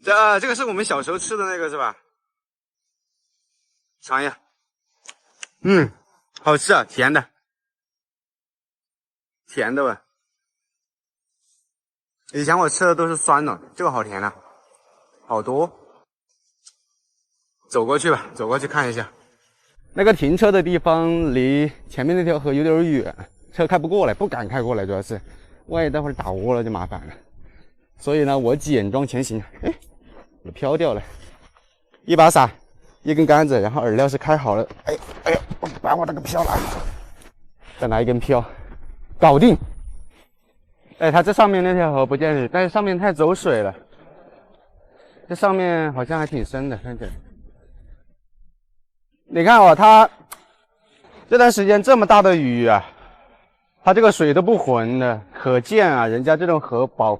这个是我们小时候吃的那个是吧？尝一下，好吃啊，甜的，甜的吧。以前我吃的都是酸的，这个好甜啊，好多。走过去吧，走过去看一下。那个停车的地方离前面那条河有点远，车开不过来，不敢开过来，主要是万一待会儿打窝了就麻烦了。所以呢，我简装前行。哎，也飘掉了。一把伞，一根杆子，然后饵料是开好了。哎，把我那个漂了，再拿一根漂，搞定。哎，它这上面那条河不见底，但是上面太走水了。这上面好像还挺深的，看起来。你看哦，它这段时间这么大的雨啊，它这个水都不浑的，可见啊，人家这种河保